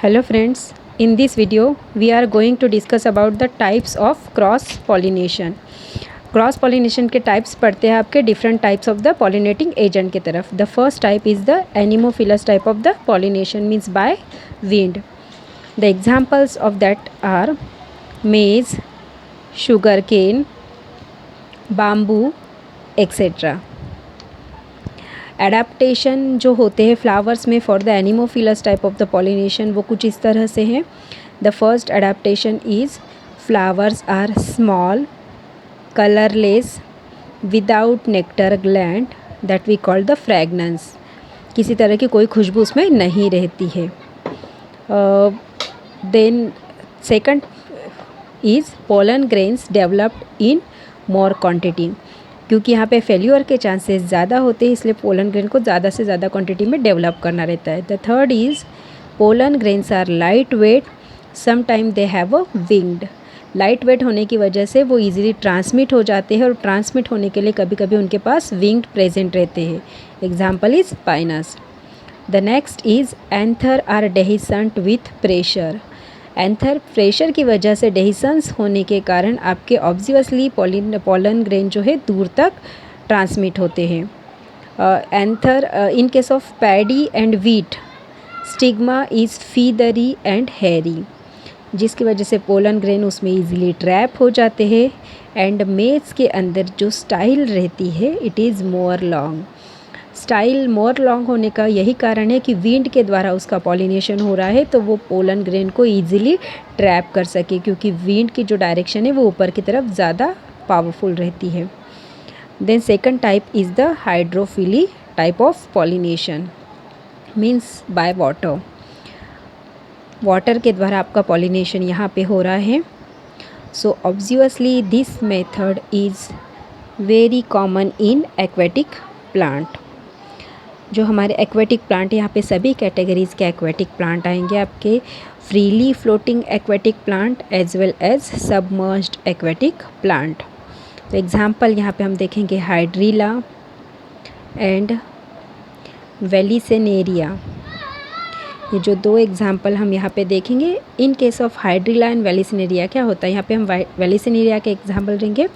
Hello friends, in this video we are going to discuss about the types of cross pollination. Cross pollination के types पढ़ते हैं आपके different types of the pollinating agent की तरफ. The first type is the anemophilous type of the pollination means by wind. The examples of that are maize, sugar cane, bamboo etcetera. Adaptation जो होते हैं flowers में for the anemophilous type of the pollination वो कुछ इस तरह से हैं. The first adaptation is flowers are small, colourless, without nectar gland that we call the fragrance. किसी तरह की कोई खुशबू उसमें नहीं रहती है. Then second is pollen grains developed in more quantity. क्योंकि यहाँ पे फेल्यूर के चांसेस ज़्यादा होते हैं इसलिए पोलन ग्रेन को ज़्यादा से ज़्यादा क्वांटिटी में डेवलप करना रहता है. The third is pollen grains are light weight, some time they have a winged. Light weight होने की वजह से वो इजीली ट्रांसमिट हो जाते हैं और ट्रांसमिट होने के लिए कभी कभी उनके पास विंग्ड प्रेजेंट रहते हैं. Example is Pinus. The next is anther are dehiscent with pressure. Anther pressure की वजह से डेहिसेंस होने के कारण आपके ऑब्वियसली पोलन ग्रेन जो है दूर तक ट्रांसमिट होते हैं. Anther in case of paddy and wheat stigma is feathery and hairy, जिसकी वजह से पोलन ग्रेन उसमें इजीली ट्रैप हो जाते हैं. एंड मेज के अंदर जो स्टाइल रहती है it is more long. Style more long होने का यही कारण है कि विंड के द्वारा उसका पॉलिनेशन हो रहा है तो वो पोलन ग्रेन को ईजिली ट्रैप कर सके, क्योंकि विंड की जो डायरेक्शन है वो ऊपर की तरफ ज़्यादा पावरफुल रहती है. Then second type is the hydrophily type of pollination means by water. Water के द्वारा आपका पॉलिनेशन यहाँ पे हो रहा है. So obviously this method is very common in aquatic plant. जो हमारे एक्वेटिक प्लांट यहाँ पे सभी कैटेगरीज़ के एक्वेटिक प्लांट आएंगे आपके. Freely floating aquatic plant as well as submerged aquatic plant. तो एग्जांपल यहाँ पे हम देखेंगे हाइड्रीला एंड वेलिसेनेरिया. ये जो दो एग्जांपल हम यहाँ पे देखेंगे. इन केस ऑफ हाइड्रीला एंड वेलिसेनेरिया क्या होता है, यहाँ पे हम वेलिसेनेरिया के एग्जांपल देंगे.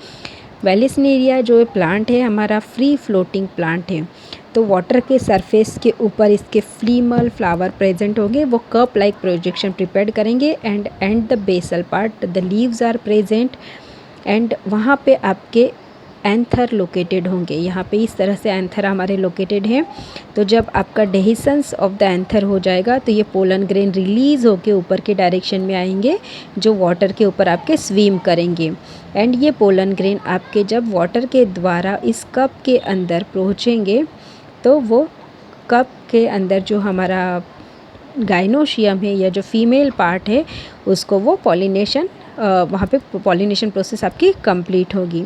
वेलिसेनेरिया जो प्लांट है हमारा फ्री फ्लोटिंग प्लांट है, तो वाटर के सरफेस के ऊपर इसके फ्लीमल फ्लावर प्रेजेंट होंगे. वो कप लाइक प्रोजेक्शन प्रिपेयर करेंगे and the basal part the leaves are present and वहाँ पे आपके एंथर लोकेटेड होंगे. यहाँ पे इस तरह से एंथर हमारे लोकेटेड हैं. तो जब आपका डेहिसेंस ऑफ द एंथर हो जाएगा तो ये पोलन ग्रेन रिलीज़ होके ऊपर के डायरेक्शन में आएंगे जो वाटर के ऊपर आपके स्विम करेंगे. एंड ये पोलन ग्रेन आपके जब वाटर के द्वारा इस कप के अंदर पहुँचेंगे तो वो कप के अंदर जो हमारा गाइनोशियम है या जो फीमेल पार्ट है उसको वो पॉलिनेशन वहाँ पे पॉलिनेशन प्रोसेस आपकी कंप्लीट होगी.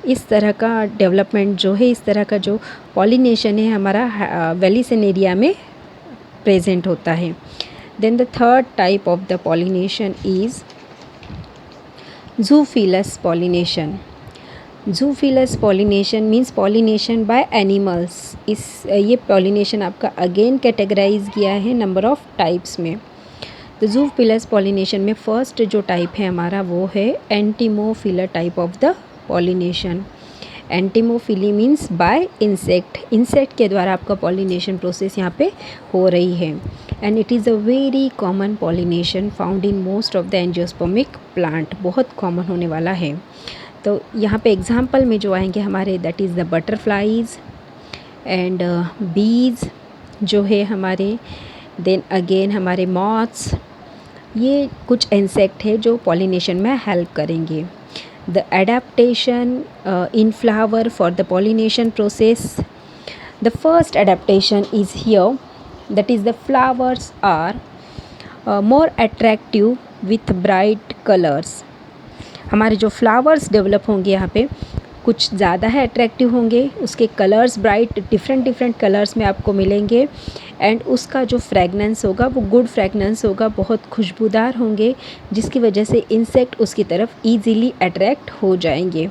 इस तरह का डेवलपमेंट जो है, इस तरह का जो पॉलिनेशन है हमारा वेलिसेनेरिया में प्रेजेंट होता है. Then the third type of the pollination is zoophilous pollination. Zoophilous pollination means pollination by animals. ये पॉलिनेशन आपका अगेन कैटेगराइज किया है नंबर ऑफ टाइप्स में. तो जूफिलस पॉलिनेशन में फर्स्ट जो टाइप है हमारा वो है entomophilous type of the pollination. Entomophily means by insect. Insect के द्वारा आपका पॉलिनेशन प्रोसेस यहाँ पे हो रही है. And it is a very common pollination found in most of the angiospermic plant. बहुत कॉमन होने वाला है. तो यहाँ पे एग्जांपल में जो आएंगे हमारे that is the butterflies and बीज जो है हमारे. देन अगेन हमारे मॉथ्स. ये कुछ इंसेक्ट है जो पॉलिनेशन में हेल्प करेंगे. The adaptation in flower for the pollination process. The first adaptation is here, that is the flowers are more attractive with bright colors. हमारे जो फ्लावर्स डेवलप होंगे यहाँ पे कुछ ज़्यादा है अट्रैक्टिव होंगे. उसके कलर्स ब्राइट डिफरेंट कलर्स में आपको मिलेंगे. एंड उसका जो फ्रेगनेंस होगा वो गुड फ्रेगनेंस होगा, बहुत खुशबूदार होंगे, जिसकी वजह से इंसेक्ट उसकी तरफ इजीली अट्रैक्ट हो जाएंगे.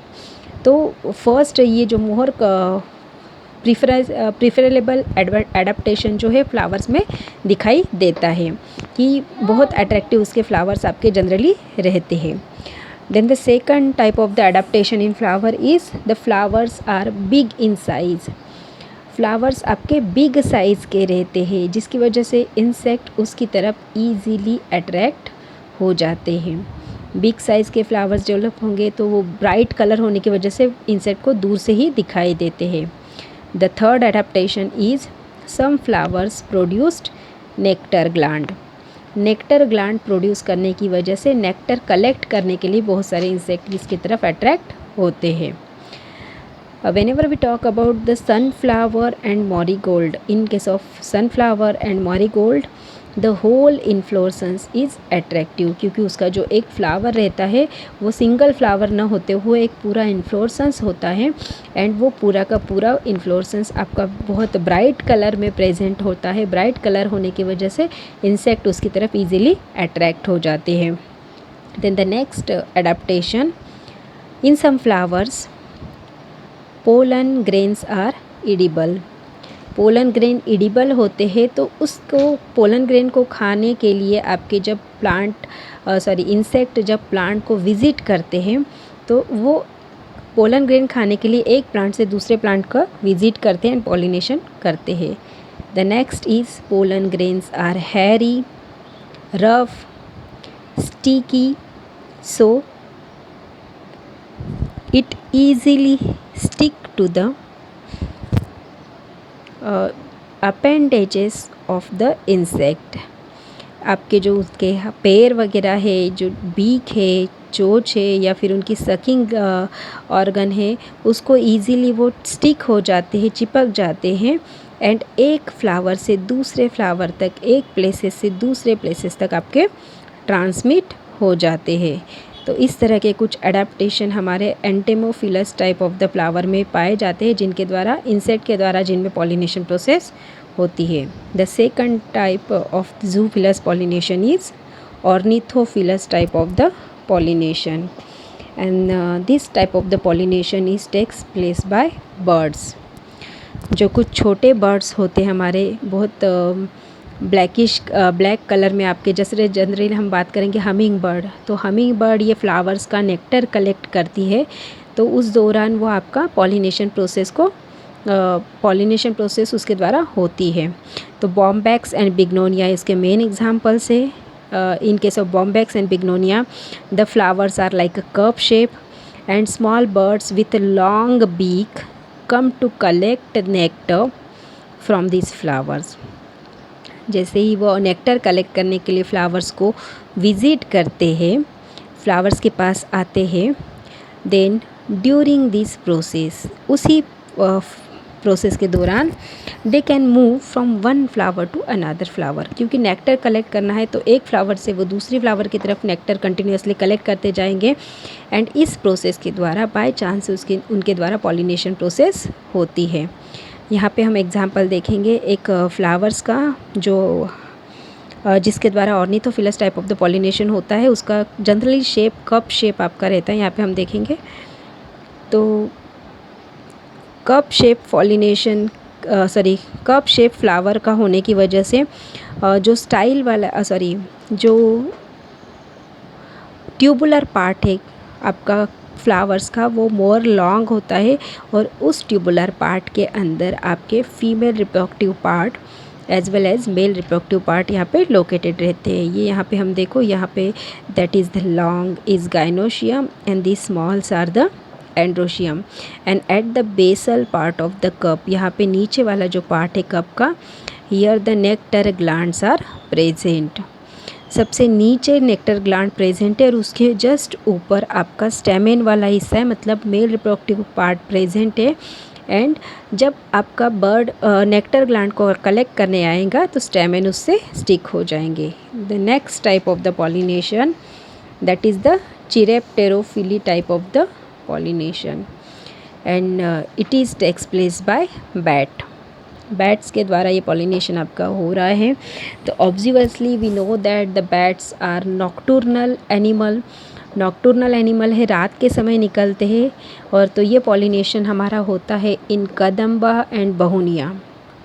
तो फर्स्ट ये जो मोहर प्रिफरेबल एडाप्टेशन जो है फ्लावर्स में दिखाई देता है कि बहुत अट्रैक्टिव उसके फ्लावर्स आपके जनरली रहते हैं। Then the second type of the adaptation in flower is the flowers are big in size. Flowers आपके बिग साइज़ के रहते हैं जिसकी वजह से इंसेक्ट उसकी तरफ ईजीली अट्रैक्ट हो जाते हैं। बिग साइज़ के फ्लावर्स डेवलप होंगे तो वो ब्राइट कलर होने की वजह से इंसेक्ट को दूर से ही दिखाई देते हैं। The third adaptation is some flowers produced nectar gland. Nectar gland produce करने की वजह से नेक्टर कलेक्ट करने के लिए बहुत सारे इंसेक्ट इसकी तरफ अट्रैक्ट होते हैं। Whenever we talk about the sunflower and marigold, in case of sunflower and marigold, the whole inflorescence is attractive क्योंकि उसका जो एक फ्लावर रहता है वो सिंगल फ्लावर ना होते हुए एक पूरा इन्फ्लोरेसेंस होता है एंड वो पूरा का पूरा इन्फ्लोरेसेंस आपका बहुत ब्राइट कलर में प्रेजेंट होता है। ब्राइट कलर होने की वजह से इंसेक्ट उसकी तरफ इजीली अट्रैक्ट हो जाते हैं। Then the next adaptation in some flowers pollen grains are edible. Pollen grain edible होते हैं तो उसको पोलन ग्रेन को खाने के लिए आपके जब इंसेक्ट जब प्लांट को विज़िट करते हैं तो वो पोलन ग्रेन खाने के लिए एक प्लांट से दूसरे प्लांट का विज़िट करते हैं एंड पॉलिनेशन करते हैं। The next is pollen grains are hairy, rough, sticky, so it easily stick to the appendages of the insect। आपके जो उसके पैर वगैरह है, जो बीक है, चोंच है या फिर उनकी सकिंग ऑर्गन है उसको इजीली वो स्टिक हो जाते हैं, चिपक जाते हैं एंड एक फ्लावर से दूसरे फ्लावर तक, एक प्लेसेस से दूसरे प्लेसेस तक आपके ट्रांसमिट हो जाते हैं। तो इस तरह के कुछ एडाप्टेशन हमारे entomophilous type of the flower में पाए जाते हैं जिनके द्वारा इंसेक्ट के द्वारा जिनमें पॉलिनेशन प्रोसेस होती है। The second type of zoophilous pollination is ornithophilous type of the pollination and this type of the pollination is takes place by birds. जो कुछ छोटे बर्ड्स होते हैं हमारे बहुत ब्लैक कलर में आपके, जैसे जनरली हम बात करेंगे हमिंग बर्ड, तो हमिंग बर्ड ये फ्लावर्स का नेक्टर कलेक्ट करती है तो उस दौरान वो आपका पॉलिनेशन प्रोसेस उसके द्वारा होती है। तो बॉम्बैक्स एंड बिग्नोनिया इसके मेन एग्जांपल्स है। In case of Bombax and Bignonia the flowers are like a cup shape and small birds with long beak come to collect nectar from this flowers. जैसे ही वो नेक्टर कलेक्ट करने के लिए flowers को visit करते हैं, फ्लावर्स के पास आते हैं, देन ड्यूरिंग दिस प्रोसेस, उसी प्रोसेस के दौरान they can move from one flower to another flower. क्योंकि नेक्टर कलेक्ट करना है तो एक फ्लावर से वो दूसरी फ्लावर की तरफ नेक्टर कंटिन्यूसली कलेक्ट करते जाएंगे एंड इस प्रोसेस के द्वारा बाय चांस उनके द्वारा पॉलिनेशन प्रोसेस होती है। यहाँ पे हम एग्जांपल देखेंगे एक फ्लावर्स का जो जिसके द्वारा ऑर्निथोफिलस टाइप ऑफ द पॉलिनेशन होता है। उसका जनरली शेप कप शेप आपका रहता है। यहाँ पे हम देखेंगे तो कप शेप फ्लावर का होने की वजह से जो स्टाइल वाला जो ट्यूबुलर पार्ट है आपका फ्लावर्स का वो मोर लॉन्ग होता है और उस ट्यूबुलर पार्ट के अंदर आपके female reproductive part as well as male reproductive part यहाँ पे लोकेटेड रहते हैं। ये यहाँ पे हम देखो, यहाँ पे that is the long is gynoecium and the smalls are the androecium and at the basal part of the cup, यहाँ पे नीचे वाला जो पार्ट है कप का, here the nectar glands are present. सबसे नीचे नेक्टर ग्लैंड प्रेजेंट है और उसके जस्ट ऊपर आपका स्टेमेन वाला हिस्सा है, मतलब मेल रिप्रोडक्टिव पार्ट प्रेजेंट है। एंड जब आपका बर्ड नेक्टर ग्लैंड को कलेक्ट करने आएगा तो स्टेमेन उससे स्टिक हो जाएंगे। The next type of the pollination that is the chiropterophily type of the pollination and it is takes place by bats के द्वारा ये पॉलिनेशन आपका हो रहा है। तो obviously we know that the bats are nocturnal animal nocturnal animal है, रात के समय निकलते हैं। और तो ये पॉलिनेशन हमारा होता है इन कदम्बा एंड बहुनिया,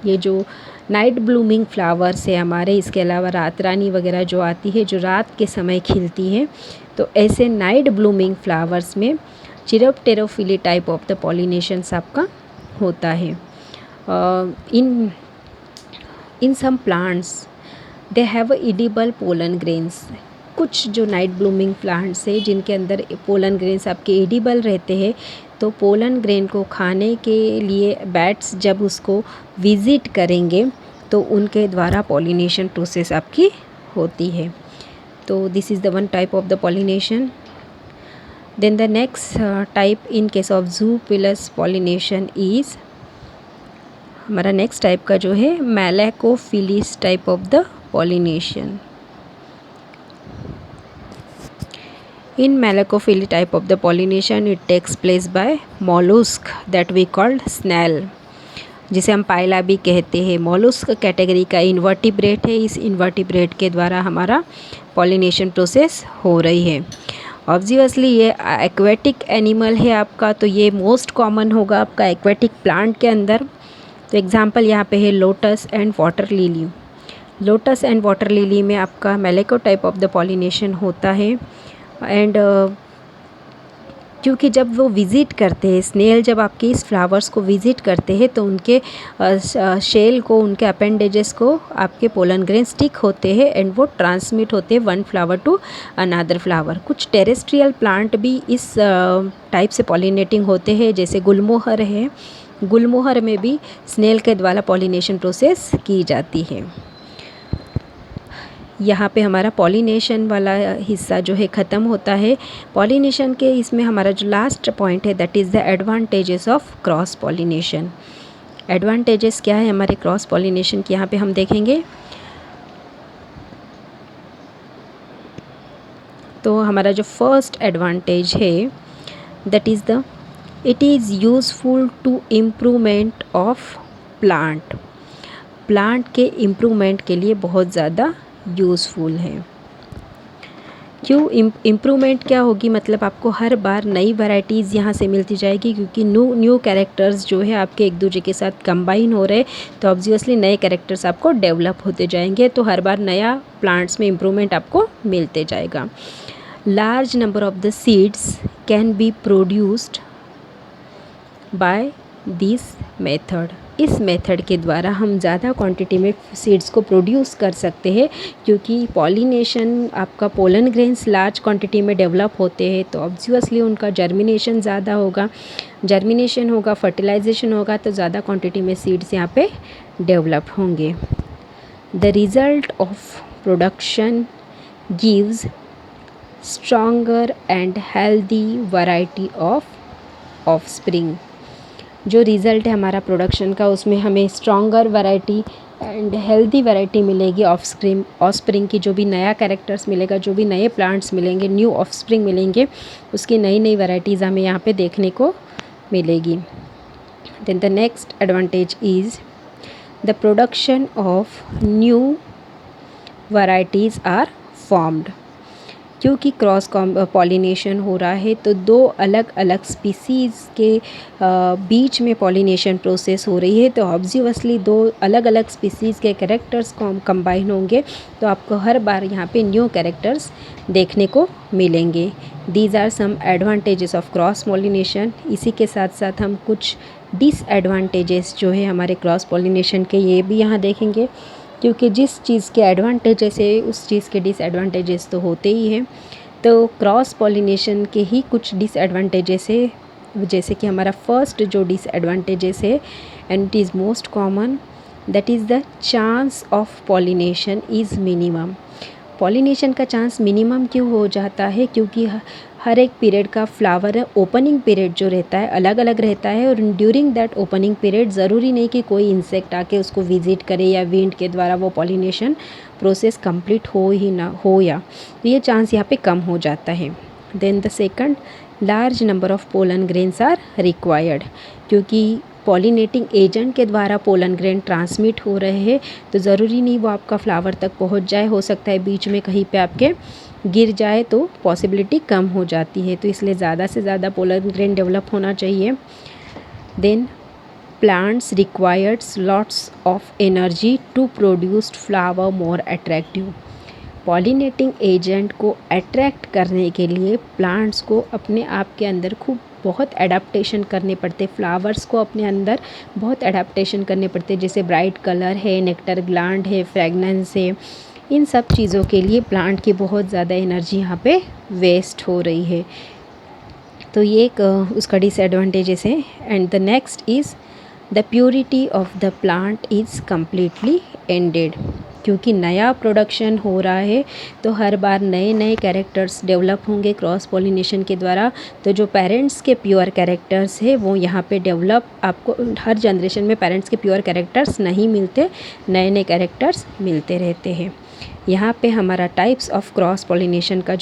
ये जो नाइट ब्लूमिंग फ्लावर्स है हमारे। इसके अलावा रात रानी वगैरह जो आती है, जो रात के समय खिलती है। तो ऐसे नाइट ब्लूमिंग फ्लावर्स में chiropterophily type of the pollinations आपका होता है। In some plants they have edible pollen grains. कुछ जो नाइट ब्लूमिंग प्लांट्स है जिनके अंदर पोलन ग्रेन्स आपके एडिबल रहते हैं, तो पोलन ग्रेन को खाने के लिए बैट्स जब उसको विज़िट करेंगे तो उनके द्वारा पॉलिनेशन प्रोसेस आपकी होती है। तो this is the one type of the pollination. Then the next type in case of zoophilous pollination is, हमारा नेक्स्ट टाइप का जो है malacophilous type of the pollination. In Malacophily type of the pollination, it takes place by mollusk that we called snail, जिसे हम पाइला भी कहते हैं। Mollusc category का इन्वर्टिब्रेट है। इस इन्वर्टिब्रेट के द्वारा हमारा पॉलिनेशन प्रोसेस हो रही है। ऑब्वियसली ये एक्वेटिक एनिमल है आपका, तो ये मोस्ट कॉमन होगा आपका एक्वेटिक प्लांट के अंदर। तो एग्जांपल यहाँ पे है lotus and water lily. Lotus and water lily में आपका मैलेको टाइप ऑफ द पॉलिनेशन होता है। एंड क्योंकि जब वो विज़िट करते हैं, स्नेल जब आपके इस फ्लावर्स को विज़िट करते हैं तो उनके शेल को, उनके अपेंडेजेस को आपके पोलन ग्रेन स्टिक होते हैं एंड वो ट्रांसमिट होते हैं one flower to another flower. कुछ टेरेस्ट्रियल प्लांट भी इस टाइप से पॉलिनेटिंग होते हैं, जैसे गुलमोहर है। गुलमोहर में भी स्नेल के द्वारा पॉलिनेशन प्रोसेस की जाती है। यहाँ पे हमारा पॉलिनेशन वाला हिस्सा जो है ख़त्म होता है। पॉलिनेशन के इसमें हमारा जो लास्ट पॉइंट है that is the advantages of cross pollination. Advantages क्या है हमारे क्रॉस पॉलिनेशन की, यहाँ पे हम देखेंगे। तो हमारा जो फर्स्ट एडवांटेज है that is the it is useful to improvement of plant. Plant के इम्प्रूवमेंट के लिए बहुत ज़्यादा यूज़फुल है। क्यों इम्प्रूवमेंट क्या होगी, मतलब आपको हर बार नई वैरायटीज़ यहाँ से मिलती जाएगी, क्योंकि न्यू कैरेक्टर्स जो है आपके एक दूसरे के साथ कंबाइन हो रहे, तो ऑब्वियसली नए कैरेक्टर्स आपको डेवलप होते जाएंगे। तो हर बार नया प्लांट्स में इम्प्रूवमेंट आपको मिलते जाएगा। Large number of the seeds can be produced by this method. इस मेथड के द्वारा हम ज़्यादा क्वांटिटी में सीड्स को प्रोड्यूस कर सकते हैं, क्योंकि पॉलिनेशन आपका पोलन ग्रेन्स लार्ज क्वांटिटी में डेवलप होते हैं, तो ऑब्वियसली उनका जर्मिनेशन ज़्यादा होगा। जर्मिनेशन होगा, फर्टिलाइजेशन होगा, तो ज़्यादा क्वांटिटी में सीड्स यहाँ पे डेवलप होंगे। The result of production gives stronger and healthy variety of offspring. जो रिज़ल्ट है हमारा प्रोडक्शन का, उसमें हमें stronger variety and healthy variety मिलेगी। ऑफस्प्रिंग की जो भी नया कैरेक्टर्स मिलेगा, जो भी नए प्लांट्स मिलेंगे, न्यू ऑफस्प्रिंग मिलेंगे, उसकी नई नई वैरायटीज़ हमें यहाँ पे देखने को मिलेगी। Then the next advantage is the production of new varieties are formed. क्योंकि क्रॉस पॉलिनेशन हो रहा है, तो दो अलग अलग स्पीसीज़ के बीच में पॉलिनेशन प्रोसेस हो रही है, तो ऑब्वियसली दो अलग अलग स्पीसीज़ के कैरेक्टर्स कंबाइन होंगे, तो आपको हर बार यहाँ पे न्यू कैरेक्टर्स देखने को मिलेंगे। These are some advantages of cross pollination. इसी के साथ साथ हम कुछ डिसएडवांटेजेस जो है हमारे क्रॉस पॉलिनेशन के, ये भी यहाँ देखेंगे, क्योंकि जिस चीज़ के एडवांटेजेस है उस चीज़ के डिसएडवांटेजेस तो होते ही हैं। तो क्रॉस पॉलिनेशन के ही कुछ डिसएडवांटेजेस है, जैसे कि हमारा फर्स्ट जो डिसएडवांटेजेस है, and it is most common, that is the chance of pollination is minimum. Pollination का चांस मिनिमम क्यों हो जाता है, क्योंकि हर एक पीरियड का फ्लावर ओपनिंग पीरियड जो रहता है अलग अलग रहता है, और ड्यूरिंग दैट ओपनिंग पीरियड ज़रूरी नहीं कि कोई इंसेक्ट आके उसको विजिट करे या विंड के द्वारा वो पॉलिनेशन प्रोसेस कंप्लीट हो ही ना हो, या तो ये चांस यहाँ पे कम हो जाता है। Then the second, large number of pollen grains are required. क्योंकि पॉलिनेटिंग एजेंट के द्वारा पोलन ग्रेन ट्रांसमिट हो रहे हैं तो ज़रूरी नहीं वो आपका फ्लावर तक पहुंच जाए, हो सकता है बीच में कहीं पे आपके गिर जाए तो पॉसिबिलिटी कम हो जाती है, तो इसलिए ज़्यादा से ज़्यादा पोलन ग्रेन डेवलप होना चाहिए। Then plants requires lots of energy to produce flower more attractive। Pollinating agent को अट्रैक्ट करने के लिए प्लांट्स को अपने आप के अंदर खूब बहुत एडाप्टेशन करने पड़ते, फ्लावर्स को अपने अंदर बहुत एडाप्टेशन करने पड़ते, जैसे ब्राइट कलर है, नेक्टर ग्लैंड है, फ्रेगनेंस है, इन सब चीज़ों के लिए प्लांट की बहुत ज़्यादा एनर्जी यहाँ पे वेस्ट हो रही है, तो ये एक उसका डिसएडवांटेजेस है। And the next is the purity of the plant is completely ended. क्योंकि नया प्रोडक्शन हो रहा है तो हर बार नए नए कैरेक्टर्स डेवलप होंगे क्रॉस पॉलिनेशन के द्वारा, तो जो पेरेंट्स के प्योर कैरेक्टर्स है वो यहाँ पे डेवलप, आपको हर जनरेशन में पेरेंट्स के प्योर कैरेक्टर्स नहीं मिलते, नए नए कैरेक्टर्स मिलते रहते हैं। यहाँ पे हमारा टाइप्स ऑफ क्रॉस पॉलिनेशन का जो